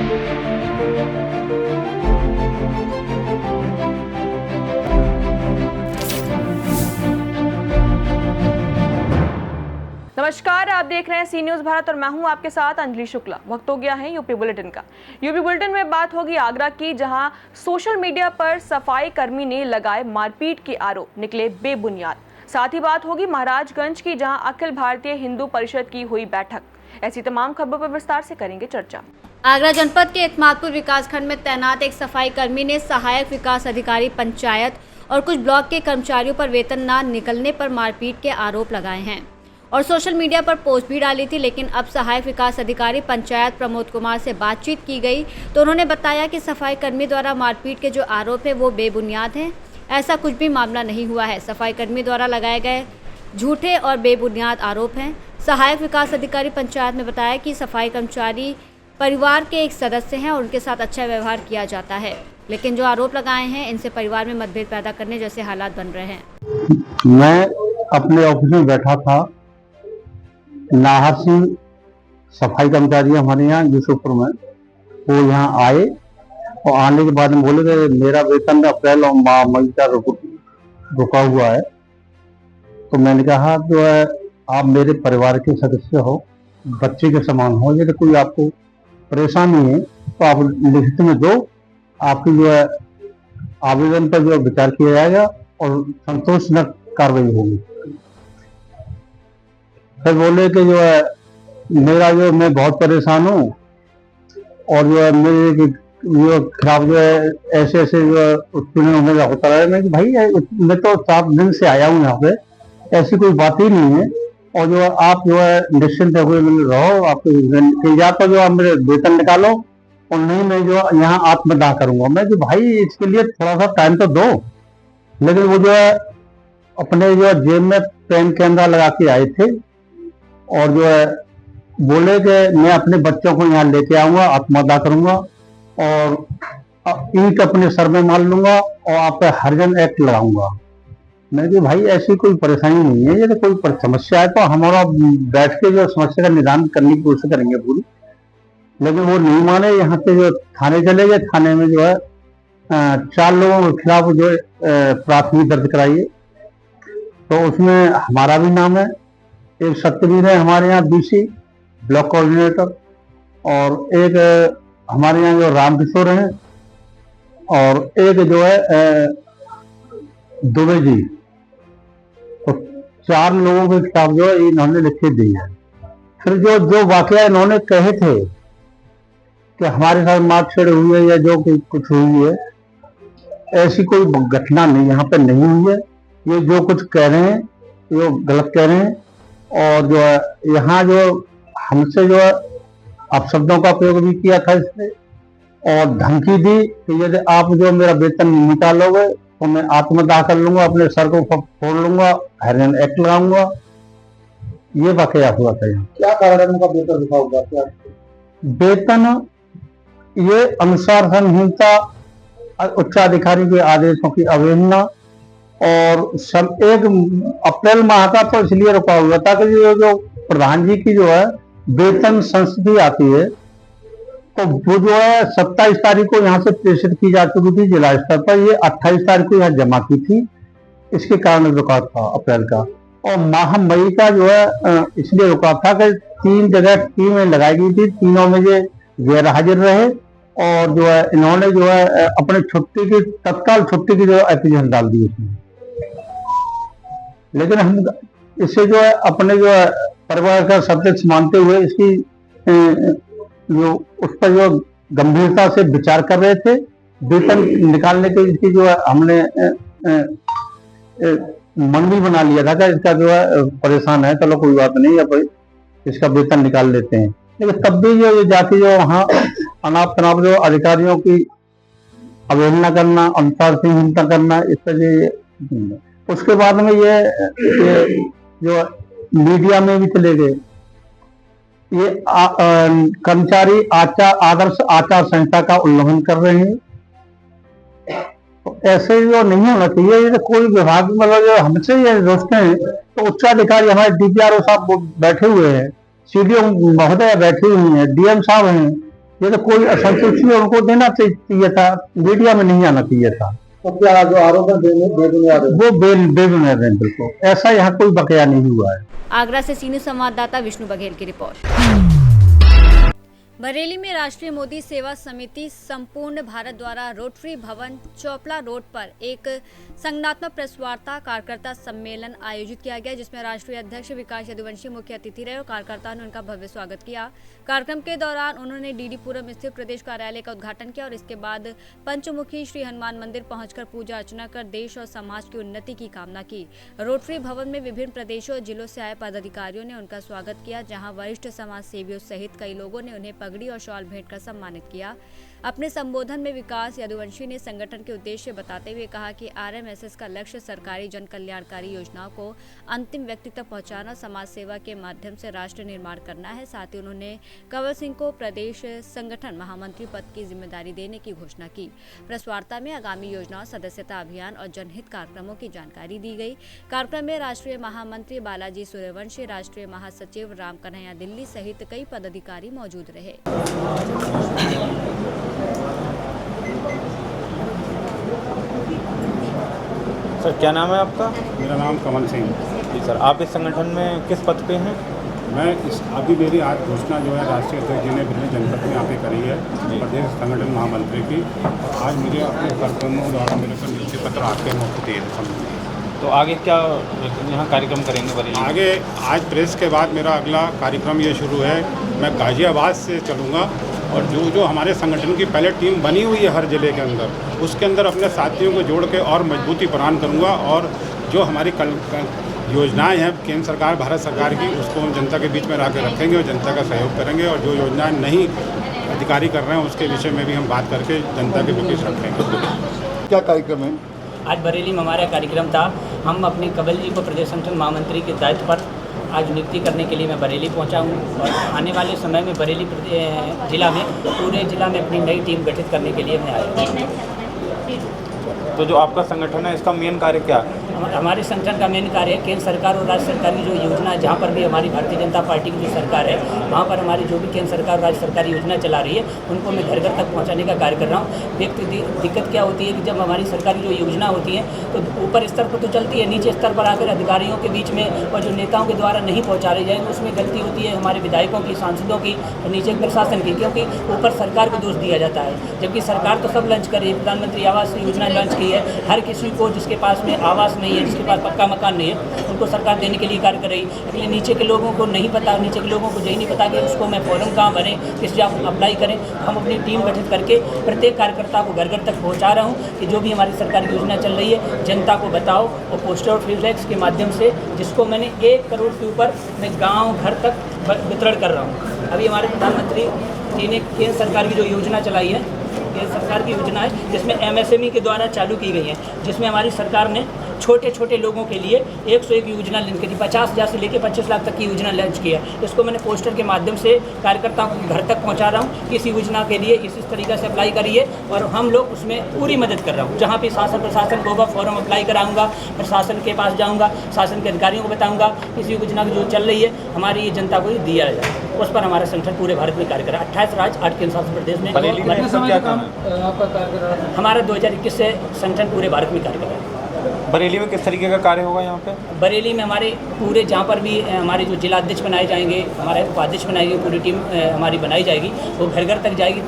नमस्कार, आप देख रहे हैं सी न्यूज भारत और मैं हूं आपके साथ अंजलि शुक्ला। वक्त हो गया है यूपी बुलेटिन का। यूपी बुलेटिन में बात होगी आगरा की, जहां सोशल मीडिया पर सफाई कर्मी ने लगाए मारपीट के आरोप निकले बेबुनियाद। साथ ही बात होगी महाराजगंज की, जहां अखिल भारतीय हिंदू परिषद की हुई बैठक। ऐसी तमाम खबरों पर विस्तार से करेंगे चर्चा। आगरा जनपद के इतमादपुर विकासखंड में तैनात एक सफाई कर्मी ने सहायक विकास अधिकारी पंचायत और कुछ ब्लॉक के कर्मचारियों पर वेतन न निकलने पर मारपीट के आरोप लगाए हैं और सोशल मीडिया पर पोस्ट भी डाली थी। लेकिन अब सहायक विकास अधिकारी पंचायत प्रमोद कुमार से बातचीत की गई तो उन्होंने बताया कि सफाई कर्मी द्वारा मारपीट के जो आरोप है वो बेबुनियाद हैं। ऐसा कुछ भी मामला नहीं हुआ है। सफाई कर्मी द्वारा लगाए गए झूठे और बेबुनियाद आरोप हैं। सहायक विकास अधिकारी पंचायत ने बताया कि सफाई कर्मचारी परिवार के एक सदस्य हैं और उनके साथ अच्छा व्यवहार किया जाता है, लेकिन जो आरोप लगाए हैं इनसे परिवार में मतभेद पैदा करने जैसे हालात बन रहे हैं। मैं अपने ऑफिस में बैठा था, नाहर सिंह सफाई कर्मचारी हमारे यहाँ यूसुफपुर में, वो यहाँ आए और आने के बाद में बोले कि मेरा वेतन अप्रैल और मई का रुका हुआ है। तो मैंने कहा जो है आप मेरे परिवार के सदस्य हो, बच्चे के समान हो, यदि कोई आपको परेशानी है तो आप लिखित में दो, आपकी जो है आवेदन पर जो विचार किया जाएगा और संतोषजनक कार्रवाई होगी। फिर बोले कि जो है मेरा जो मैं बहुत परेशान हूँ और जो है मेरे जो खिलाफ जो है ऐसे ऐसे जो उत्पीड़न मेरा होता रहा है। मैं कि भाई मैं तो 7 दिन से आया हूँ यहाँ पे, ऐसी कोई बात ही नहीं है और जो आप जो है निश्चिंत हुए रहो, आपको या तो जो आप मेरे वेतन निकालो और नहीं मैं जो यहाँ आत्मदाह करूंगा। मैं कि भाई इसके लिए थोड़ा सा टाइम तो दो। लेकिन वो जो है अपने जो जेब में पेन कैमरा लगा के आए थे और जो है बोले कि मैं अपने बच्चों को यहाँ लेके आऊंगा, आत्मदाह करूंगा और ईंट अपने सर में मार लूंगा और आप पे हरिजन एक्ट लगाऊंगा। मैं कि भाई ऐसी कोई परेशानी नहीं है, यदि कोई समस्या है तो हमारा बैठ के जो समस्या का निदान करने की कोशिश करेंगे पूरी। लेकिन वो नहीं माने, यहाँ से जो थाने चले गए। थाने में जो है 4 लोगों के खिलाफ जो प्राथमिकी दर्ज कराई है, तो उसमें हमारा भी नाम है। एक सत्यवीर है हमारे यहाँ बीसी ब्लॉक कोऑर्डिनेटर और एक हमारे यहाँ जो रामकिशोर हैं और एक जो है दुबे जी। तो 4 लोगों के खिलाफ जो है इन्होंने लिखित दी है। फिर जो वाकया इन्होंने कहे थे कि हमारे साथ मारछेड़ हुई है या जो कुछ हुई है, ऐसी कोई घटना नहीं यहाँ पे नहीं हुई है। ये जो कुछ कह रहे हैं ये गलत कह रहे हैं और जो है यहाँ जो हमसे जो है अपशब्दों का प्रयोग भी किया था इसने और धमकी दी कि यदि आप जो मेरा वेतन नहीं निकालोगे तो मैं आत्मदाह कर लूंगा, अपने सर को फोड़ लूंगा, हरिजन एक्ट लगाऊंगा। ये वाकया हुआ था। क्या कारण है उनका वेतन रुका हुआ? क्या वेतन ये अनुशासनहीनता, उच्चाधिकारी के आदेशों की अवहेलना और 1 अप्रैल माह का तो इसलिए रुका हुआ था कि जो प्रधान जी की जो है वेतन संस्थिति आती है तो वो जो है 27 तारीख को यहाँ से प्रेषित की जा चुकी थी जिला स्तर पर। ये 28 तारीख को यहाँ जमा की थी, इसके कारण रुका था अप्रैल का। और माह मई का जो है इसलिए रुका था कि 3 जगह टीमें लगाई गई थी, तीनों में ये गैर हाजिर रहे और जो है इन्होंने जो है अपने छुट्टी की तत्काल छुट्टी की जो एप्लीकेशन डाल दी उसमें। लेकिन हम इससे जो है अपने जो है परिवार का सदस्य मानते हुए इसकी जो उस पर जो गंभीरता से विचार कर रहे थे। वेतन निकालने के इसकी जो है हमने मन भी बना लिया था कि इसका जो है परेशान है, चलो कोई बात नहीं, अब इसका वेतन निकाल लेते हैं। लेकिन तब भी जो जाके जो वहाँ अनाप शनाप जो अधिकारियों की अवहेलना करना, अनुशासनहीनता करना, इस तरह। उसके बाद में ये जो मीडिया में भी चले गए, ये कर्मचारी आदर्श आचार संहिता का उल्लंघन कर रहे हैं। तो ऐसे जो नहीं होना चाहिए। ये कोई विभाग मतलब जो हमसे ये रोकते हैं तो उच्चाधिकारी हमारे DPRO साहब बैठे हुए हैं, CDO महोदय बैठे हुए हैं, DM साहब हैं, ये तो कोई असंतुष्टि है, उनको देना चाहिए था, मीडिया में नहीं आना चाहिए था। तो क्या जो आरोप है बेबुनियाद है? वो बेबुनियाद है, बिल्कुल ऐसा यहाँ कोई बकाया नहीं हुआ है। आगरा से सीनियर संवाददाता विष्णु बघेल की रिपोर्ट। बरेली में राष्ट्रीय मोदी सेवा समिति संपूर्ण भारत द्वारा रोटरी भवन चौपला रोड पर एक संगठनात्मक प्रेस वार्ता कार्यकर्ता सम्मेलन आयोजित किया गया, जिसमें राष्ट्रीय अध्यक्ष विकास यदुवंशी मुख्य अतिथि रहे और कार्यकर्ताओं ने उनका भव्य स्वागत किया। कार्यक्रम के दौरान उन्होंने डीडीपुरम स्थित प्रदेश कार्यालय का उद्घाटन किया और इसके बाद पंचमुखी श्री हनुमान मंदिर पहुंचकर पूजा अर्चना कर देश और समाज की उन्नति की कामना की। रोटरी भवन में विभिन्न प्रदेशों और जिलों से आए पदाधिकारियों ने उनका स्वागत किया, जहाँ वरिष्ठ समाज सेवियों सहित कई लोगों ने उन्हें पगड़ी और शॉल भेंट कर सम्मानित किया। अपने संबोधन में विकास यदुवंशी ने संगठन के उद्देश्य बताते हुए कहा कि आरएमएसएस का लक्ष्य सरकारी जन कल्याणकारी योजनाओं को अंतिम व्यक्ति तक पहुंचाना, समाज सेवा के माध्यम से राष्ट्र निर्माण करना है। साथ ही उन्होंने कंवर सिंह को प्रदेश संगठन महामंत्री पद की जिम्मेदारी देने की घोषणा की। प्रेस वार्ता में आगामी योजनाओं, सदस्यता अभियान और जनहित कार्यक्रमों की जानकारी दी गई। कार्यक्रम में राष्ट्रीय महामंत्री बालाजी सूर्यवंशी, राष्ट्रीय महासचिव राम कन्हैया दिल्ली सहित कई पदाधिकारी मौजूद रहे। सर क्या नाम है आपका? मेरा नाम कंवर सिंह। जी सर, आप इस संगठन में किस पद पे हैं? मैं अभी मेरी आज घोषणा जो है राष्ट्रीय अध्यक्ष जी ने भिन्न जनपद में यहाँ पे करी है, प्रदेश संगठन महामंत्री की। और आज मुझे अपने कार्यक्रमों द्वारा मेरे को नियुक्ति पत्र आपके मुफ्त दिए थे। तो आगे क्या यहाँ कार्यक्रम करेंगे बरेली? आगे आज प्रेस के बाद मेरा अगला कार्यक्रम ये शुरू है। मैं गाजियाबाद से चलूँगा और जो हमारे संगठन की पहले टीम बनी हुई है हर जिले के अंदर, उसके अंदर अपने साथियों को जोड़ के और मजबूती प्रदान करूँगा। और जो हमारी योजनाएं हैं केंद्र सरकार भारत सरकार की, उसको हम जनता के बीच में ला के रखेंगे और जनता का सहयोग करेंगे। और जो योजनाएं नहीं अधिकारी कर रहे हैं उसके विषय में भी हम बात करके जनता के बीच रखेंगे। क्या कार्यक्रम है? आज बरेली में हमारा कार्यक्रम था। हम अपने कंवर जी को प्रदेश संगठन महामंत्री के दायित्व पर आज नियुक्ति करने के लिए मैं बरेली पहुंचा हूं और आने वाले समय में बरेली जिला में पूरे जिला में अपनी नई टीम गठित करने के लिए मैं आया हूं। तो जो आपका संगठन है इसका मेन कार्य क्या है? हमारे संगठन का मेन कार्य है केंद्र सरकार और राज्य सरकार की जो योजना है, जहाँ पर भी हमारी भारतीय जनता पार्टी की जो सरकार है वहाँ पर हमारी जो भी केंद्र सरकार और राज्य सरकार योजना चला रही है उनको मैं घर घर तक पहुँचाने का कार्य कर रहा हूँ। दिक्कत क्या होती है कि जब हमारी सरकार की जो योजना होती है तो ऊपर स्तर पर तो चलती है, नीचे स्तर पर आकर अधिकारियों के बीच में और जो नेताओं के द्वारा नहीं पहुँचा रही जाए उसमें गलती होती है हमारे विधायकों की, सांसदों की और नीचे प्रशासन की, क्योंकि ऊपर सरकार को दोष दिया जाता है। जबकि सरकार तो सब लॉन्च करी, प्रधानमंत्री आवास योजना लॉन्च की है। हर किसी को जिसके पास में आवास नहीं है, जिसके पास पक्का मकान नहीं है, उनको सरकार देने के लिए कार्य कर रही है। इसलिए नीचे के लोगों को नहीं पता, नीचे के लोगों को यही नहीं पता कि उसको मैं फॉर्म कहाँ भरें, किस जगह अप्लाई करें। हम अपनी टीम गठित करके प्रत्येक कार्यकर्ता को घर घर तक पहुँचा रहा हूँ कि जो भी हमारी सरकार की योजना चल रही है जनता को बताओ। और पोस्टर और फ्लैक्स के माध्यम से जिसको मैंने 1 करोड़ के ऊपर मैं गाँव घर तक वितरण कर रहा हूँ। अभी हमारे प्रधानमंत्री जी ने केंद्र सरकार की जो योजना चलाई है, केंद्र सरकार की योजना है जिसमें MSME के द्वारा चालू की गई है, जिसमें हमारी सरकार ने छोटे छोटे लोगों के लिए 101 योजना लॉन्च की, 50,000 से लेकर 25 लाख तक की योजना लॉन्च की है। इसको मैंने पोस्टर के माध्यम से कार्यकर्ताओं को घर तक पहुंचा रहा हूं कि इस योजना के लिए इस तरीक़े से अप्लाई करिए और हम लोग उसमें पूरी मदद कर रहा हूं। जहां भी शासन प्रशासन को होगा फॉर्म अप्लाई कराऊंगा, प्रशासन के पास जाऊँगा, शासन के अधिकारियों को बताऊँगा इस योजना की जो चल रही है हमारी ये जनता को दिया जाए। उस पर हमारा संगठन पूरे भारत में कार्य कर रहा है। 28 राज्य 8 केंद्र शासित प्रदेश में हमारा 2021 से संगठन पूरे भारत में कार्य कर रहा है। बरेली में किस तरीके का कार्य होगा यहाँ पे? बरेली में हमारे पूरे जहाँ पर भी हमारे जो जिला अध्यक्ष बनाए जाएंगे, हमारे उपाध्यक्ष बनाएंगे, पूरी टीम हमारी बनाई जाएगी, वो घर घर तक जाएगी।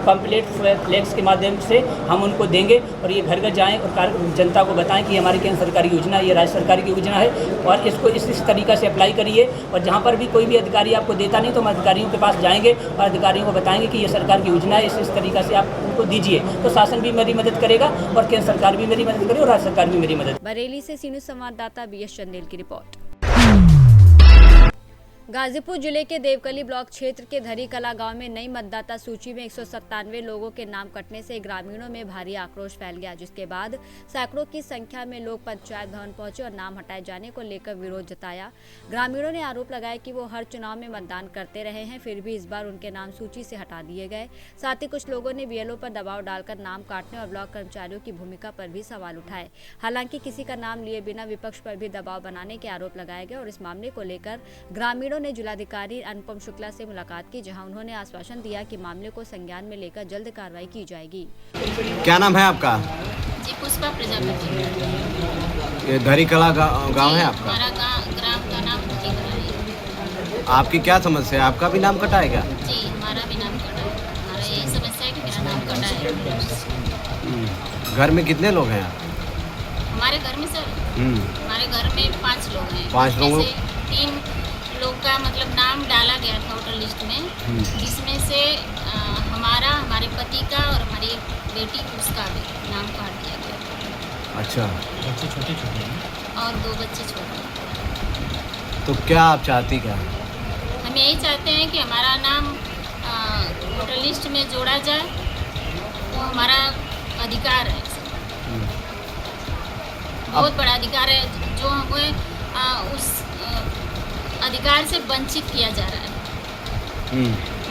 पम्पलेट फ्लैक्स के माध्यम से हम उनको देंगे और ये घर घर जाएँ और जनता को बताएं कि हमारी केंद्र सरकारी योजना, ये राज्य सरकार की योजना है और इसको इस तरीक़ा से अप्लाई करिए। और जहाँ पर भी कोई भी अधिकारी आपको देता नहीं तो हम अधिकारियों के पास जाएंगे और अधिकारियों को बताएंगे कि ये सरकार की योजना है, इस तरीक़ा से आप उनको दीजिए। तो शासन भी मेरी मदद करेगा और केंद्र सरकार भी मेरी मदद करेगी और राज्य सरकार भी मेरी मदद। बरेली से सीनियर संवाददाता BS चंदेल की रिपोर्ट। गाजीपुर जिले के देवकली ब्लॉक क्षेत्र के धरी कला गांव में नई मतदाता सूची में 197 लोगों के नाम कटने से ग्रामीणों में भारी आक्रोश फैल गया, जिसके बाद सैकड़ों की संख्या में लोग पंचायत भवन पहुंचे और नाम हटाए जाने को लेकर विरोध जताया। ग्रामीणों ने आरोप लगाया कि वो हर चुनाव में मतदान करते रहे हैं, फिर भी इस बार उनके नाम सूची से हटा दिए गए। साथ ही कुछ लोगों ने BLO पर दबाव डालकर नाम काटने और ब्लॉक कर्मचारियों की भूमिका पर भी सवाल उठाए। हालांकि किसी का नाम लिए बिना विपक्ष पर भी दबाव बनाने के आरोप लगाए गए और इस मामले को लेकर ग्रामीणों ने जिलाधिकारी अनुपम शुक्ला से मुलाकात की, जहां उन्होंने आश्वासन दिया कि मामले को संज्ञान में लेकर जल्द कार्रवाई की जाएगी। क्या नाम है आपका? जी पुष्पा प्रजापति। ये धरीकला गांव है आपका? हमारा ग्राम का नाम धरीकला है। आपकी क्या समस्या है? आपका भी नाम कटा है क्या? जी हमारा भी नाम कटा है। हमारा यही समस्या है कि मेरा नाम कटा है। घर में कितने लोग हैं? हमारे घर में सर हमारे घर में 5 लोग हैं। 5 लोगों? 3 लोग का मतलब नाम डाला गया था वोटर लिस्ट में, जिसमें से हमारे पति का और हमारी बेटी उसका भी नाम काट दिया गया। अच्छा, बच्चे छोटे छोटे हैं और 2 बच्चे छोटे हैं। तो क्या आप चाहती क्या? हम यही चाहते हैं कि हमारा नाम वोटर लिस्ट में जोड़ा जाए, वो हमारा अधिकार है। बहुत बड़ा अधिकार है जो हमें उस अधिकार से वंचित किया जा रहा है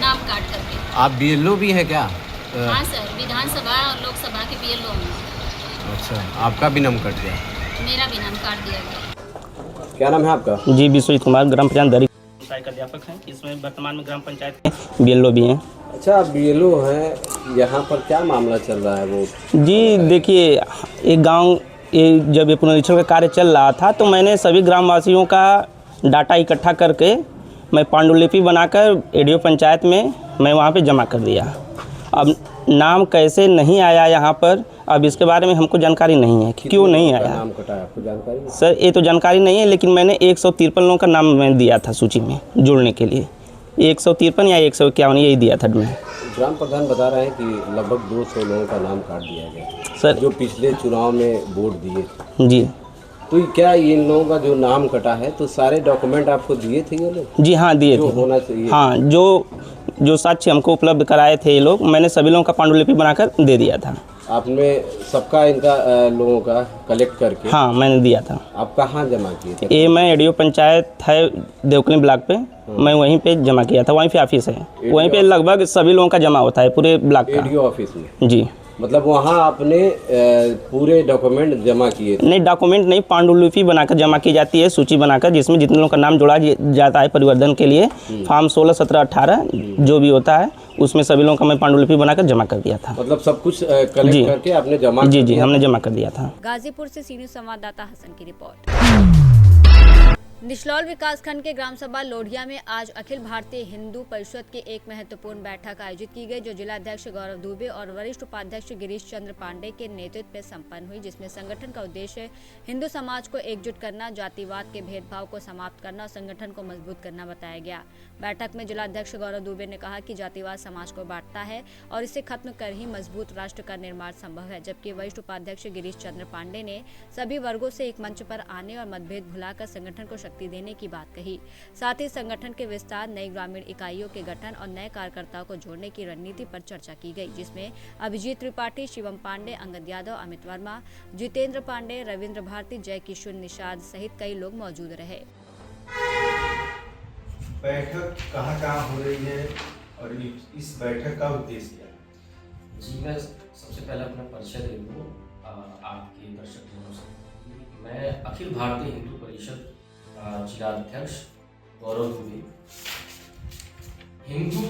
नाम काट करके। आप बीएलओ भी हैं क्या? हाँ सर, विधानसभा और लोकसभा के बीएलओ में। अच्छा, आपका भी नाम कट गया? मेरा भी नाम काट दिया गया। क्या नाम है आपका? जी विश्वजीत कुमार, ग्राम पंचायत दरी सहायक अध्यापक हैं। इसमें वर्तमान में ग्राम पंचायत के बीएलओ भी हैं। अच्छा, आप बीएलओ हैं, यहाँ पर क्या मामला चल रहा है वो? जी देखिए, एक गांव जब ये पुनरीक्षण का कार्य चल रहा था तो मैंने सभी ग्रामवासियों का डाटा इकट्ठा करके मैं पांडुलिपि बनाकर एडीओ पंचायत में मैं वहाँ पे जमा कर दिया। अब नाम कैसे नहीं आया यहाँ पर, अब इसके बारे में हमको जानकारी नहीं है कि क्यों नहीं आया। नाम कटा है, आपको जानकारी है? सर ये तो जानकारी नहीं है, लेकिन मैंने 153 लोगों का नाम मैं दिया था सूची में जुड़ने के लिए। 153 या 151 यही दिया था मैं। ग्राम प्रधान बता रहे हैं कि लगभग 200 लोगों का नाम काट दिया गया सर, जो पिछले चुनाव में वोट दिए। जी तो क्या इन लोगों का जो नाम कटा है तो सारे डॉक्यूमेंट आपको दिए थे ये लोग? जी हाँ दिए जो थे। होना चाहिए। हाँ, जो साक्ष्य हमको उपलब्ध कराए थे ये लोग, मैंने सभी लोगों का पांडुलिपि बनाकर दे दिया था। आपने सबका इनका लोगों का कलेक्ट करके? हाँ मैंने दिया था। आप कहाँ जमा किए थे? ये मैं एडीओ पंचायत है देवकली ब्लॉक पे, मैं वहीं पे जमा किया था। वहीं पे ऑफिस है, वहीं पे लगभग सभी लोगों का जमा होता है पूरे ब्लॉक का। एडीओ ऑफिस में? जी। मतलब वहाँ आपने पूरे डॉक्यूमेंट जमा किए थे? नहीं, डॉक्यूमेंट नहीं, पांडुलिपि बनाकर जमा की जाती है, सूची बनाकर, जिसमें जितने लोगों का नाम जोड़ा जाता है परिवर्तन के लिए। फॉर्म 16, 17, 18 जो भी होता है उसमें सभी लोगों का मैं पांडुलिपि बनाकर जमा कर दिया था। मतलब सब कुछ कलेक्ट करके आपने जमा? जी हमने जमा कर दिया था। गाजीपुर से सीनियर संवाददाता हसन की रिपोर्ट। निचलौल विकासखंड के ग्राम सभा लोढ़िया में आज अखिल भारतीय हिंदू परिषद की एक महत्वपूर्ण बैठक आयोजित की गई, जो जिलाध्यक्ष गौरव दुबे और वरिष्ठ उपाध्यक्ष गिरीश चंद्र पांडे के नेतृत्व में संपन्न हुई, जिसमें संगठन का उद्देश्य हिंदू समाज को एकजुट करना, जातिवाद के भेदभाव को समाप्त करना और संगठन को मजबूत करना बताया गया। बैठक में जिलाध्यक्ष गौरव दुबे ने कहा कि जातिवाद समाज को बांटता है और इसे खत्म कर ही मजबूत राष्ट्र का निर्माण संभव है, जबकि वरिष्ठ उपाध्यक्ष गिरीश चंद्र पांडे ने सभी वर्गों से एक मंच पर आने और मतभेद भुलाकर संगठन को शक्ति देने की बात कही। साथ ही संगठन के विस्तार, नई ग्रामीण इकाइयों के गठन और नए कार्यकर्ताओं को जोड़ने की रणनीति पर चर्चा की गई, जिसमें अभिजीत त्रिपाठी, शिवम पांडे, अंगद यादव, अमित वर्मा, जितेंद्र पांडे, रविंद्र भारती, जय किशोर निषाद सहित कई लोग मौजूद रहे। बैठक कहाँ हो रही है और इस बैठक का उद्देश्य क्या है? जी, मैं सबसे पहले अपना परिचय दे दूँ आपके दर्शक जनों से। मैं अखिल भारतीय हिंदू परिषद जिलाध्यक्ष गौरव दुबे हिंदू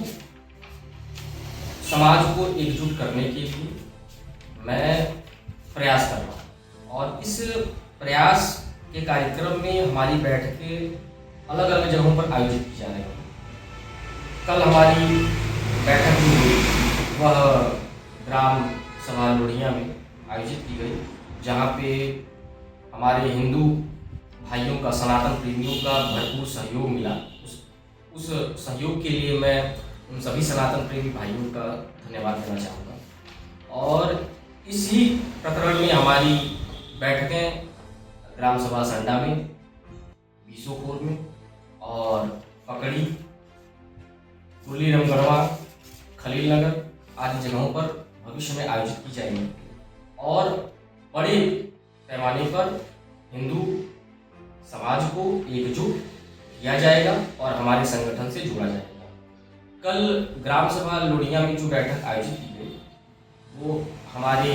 समाज को एकजुट करने के लिए मैं प्रयास कर रहा हूँ, और इस प्रयास के कार्यक्रम में हमारी बैठकें अलग अलग जगहों पर आयोजित की जा रही हैं। कल हमारी बैठक हुई वह ग्राम सभा लोढ़िया में आयोजित की गई, जहाँ पे हमारे हिंदू भाइयों का, सनातन प्रेमियों का भरपूर सहयोग मिला। उस सहयोग के लिए मैं उन सभी सनातन प्रेमी भाइयों का धन्यवाद देना चाहूँगा। और इसी प्रकरण में हमारी बैठकें ग्राम सभा संडा में, बीसोपुर में और पकड़ी, कुर्ली रामगढ़वा, खलील नगर आदि जगहों पर भविष्य में आयोजित की जाएंगी, और बड़े पैमाने पर हिंदू समाज को एकजुट किया जाएगा और हमारे संगठन से जोड़ा जाएगा। कल ग्राम सभा लोढ़िया में जो बैठक आयोजित की गई वो हमारे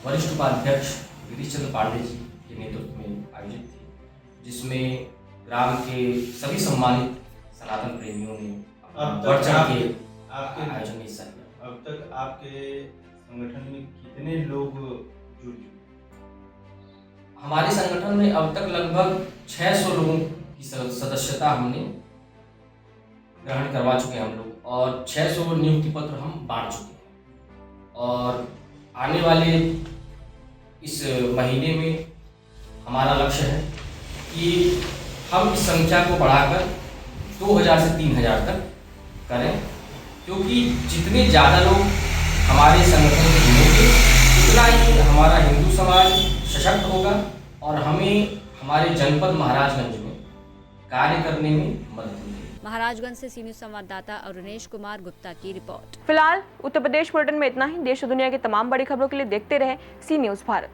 वरिष्ठ उपाध्यक्ष गिरीश चंद्र पांडे जी के नेतृत्व में आयोजित थी, जिसमें ग्राम के सभी सम्मानित सनातन प्रेमियों ने अब बढ़ तक चढ़ के आपके आयोजन में हिस्सा लिया। अब तक आपके संगठन में कितने लोग जुड़ चुके? हमारे संगठन में अब तक लगभग 600 लोगों की सदस्यता हमने ग्रहण करवा चुके हैं हम लोग, और 600 नियुक्ति पत्र हम बांट चुके हैं। और आने वाले इस महीने में हमारा लक्ष्य है कि हम इस संख्या को बढ़ाकर 2000 से 3000 तक करें, क्योंकि जितने ज़्यादा लोग हमारे संगठन से जुड़ेंगे उतना ही हमारा हिंदू समाज सशक्त होगा और हमें हमारे जनपद महाराजगंज में कार्य करने में मदद मिलेगी। महाराजगंज से सी न्यूज़ संवाददाता अरुणेश कुमार गुप्ता की रिपोर्ट। फिलहाल उत्तर प्रदेश बुलेटिन में इतना ही। देश और दुनिया की तमाम बड़ी खबरों के लिए देखते रहे सी न्यूज़ भारत।